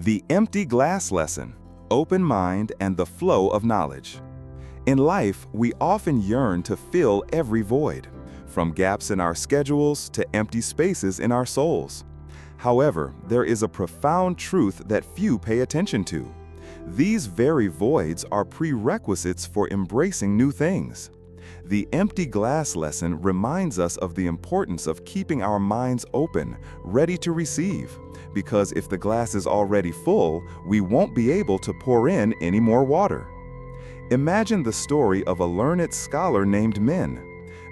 The empty glass lesson, open mind and the flow of knowledge. In life, we often yearn to fill every void, from gaps in our schedules to empty spaces in our souls. However, there is a profound truth that few pay attention to. These very voids are prerequisites for embracing new things. The empty glass lesson reminds us of the importance of keeping our minds open, ready to receive, because if the glass is already full, we won't be able to pour in any more water. Imagine the story of a learned scholar named Min.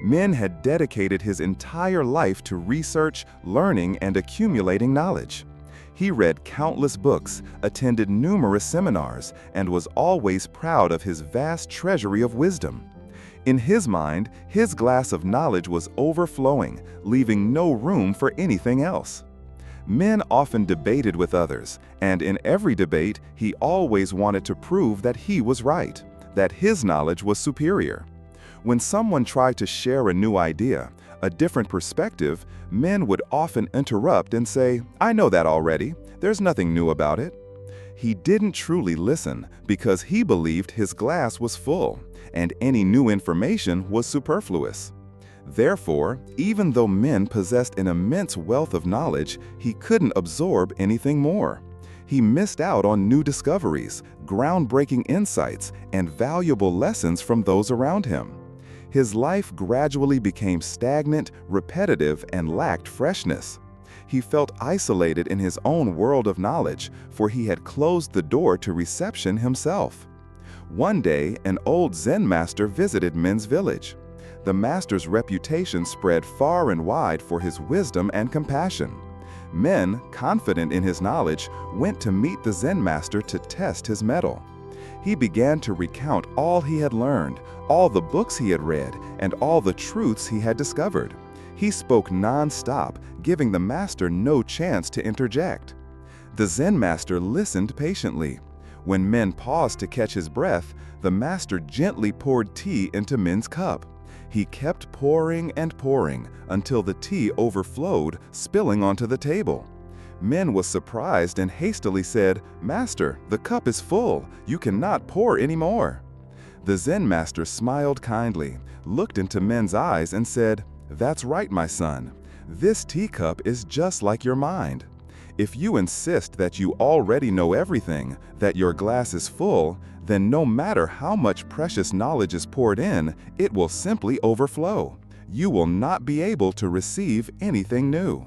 Min had dedicated his entire life to research, learning, and accumulating knowledge. He read countless books, attended numerous seminars, and was always proud of his vast treasury of wisdom. In his mind, his glass of knowledge was overflowing, leaving no room for anything else. Min often debated with others, and in every debate, he always wanted to prove that he was right, that his knowledge was superior. When someone tried to share a new idea, a different perspective, Min would often interrupt and say, "I know that already. There's nothing new about it." He didn't truly listen because he believed his glass was full, and any new information was superfluous. Therefore, even though Min possessed an immense wealth of knowledge, he couldn't absorb anything more. He missed out on new discoveries, groundbreaking insights, and valuable lessons from those around him. His life gradually became stagnant, repetitive, and lacked freshness. He felt isolated in his own world of knowledge, for he had closed the door to reception himself. One day, an old Zen master visited Min's village. The master's reputation spread far and wide for his wisdom and compassion. Min, confident in his knowledge, went to meet the Zen master to test his mettle. He began to recount all he had learned, all the books he had read, and all the truths he had discovered. He spoke non-stop, giving the master no chance to interject. The Zen master listened patiently. When Min paused to catch his breath, the master gently poured tea into Min's cup. He kept pouring and pouring until the tea overflowed, spilling onto the table. Min was surprised and hastily said, "Master, the cup is full. You cannot pour any more." The Zen master smiled kindly, looked into Min's eyes and said, "That's right, my son. This teacup is just like your mind. If you insist that you already know everything, that your glass is full, then no matter how much precious knowledge is poured in, it will simply overflow. You will not be able to receive anything new."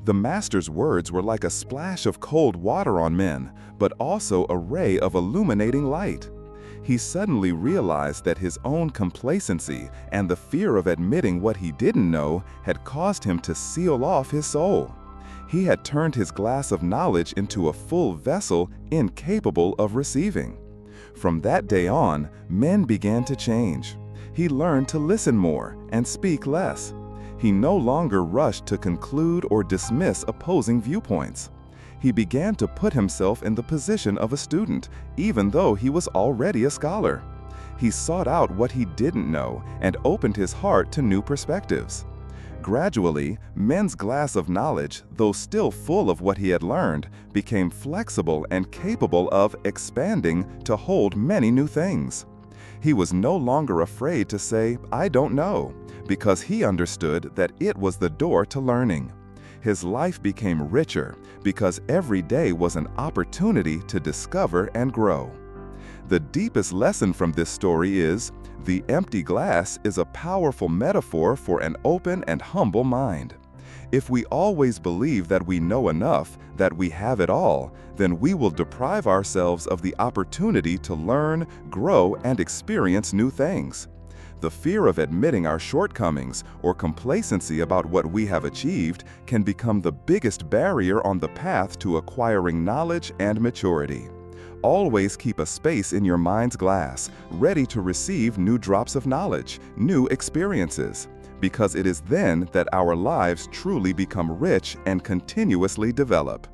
The master's words were like a splash of cold water on Min, but also a ray of illuminating light. He suddenly realized that his own complacency and the fear of admitting what he didn't know had caused him to seal off his soul. He had turned his glass of knowledge into a full vessel incapable of receiving. From that day on, Min began to change. He learned to listen more and speak less. He no longer rushed to conclude or dismiss opposing viewpoints. He began to put himself in the position of a student, even though he was already a scholar. He sought out what he didn't know and opened his heart to new perspectives. Gradually, Min's glass of knowledge, though still full of what he had learned, became flexible and capable of expanding to hold many new things. He was no longer afraid to say, "I don't know," because he understood that it was the door to learning. His life became richer because every day was an opportunity to discover and grow. The deepest lesson from this story is, the empty glass is a powerful metaphor for an open and humble mind. If we always believe that we know enough, that we have it all, then we will deprive ourselves of the opportunity to learn, grow, and experience new things. The fear of admitting our shortcomings or complacency about what we have achieved can become the biggest barrier on the path to acquiring knowledge and maturity. Always keep a space in your mind's glass, ready to receive new drops of knowledge, new experiences, because it is then that our lives truly become rich and continuously develop.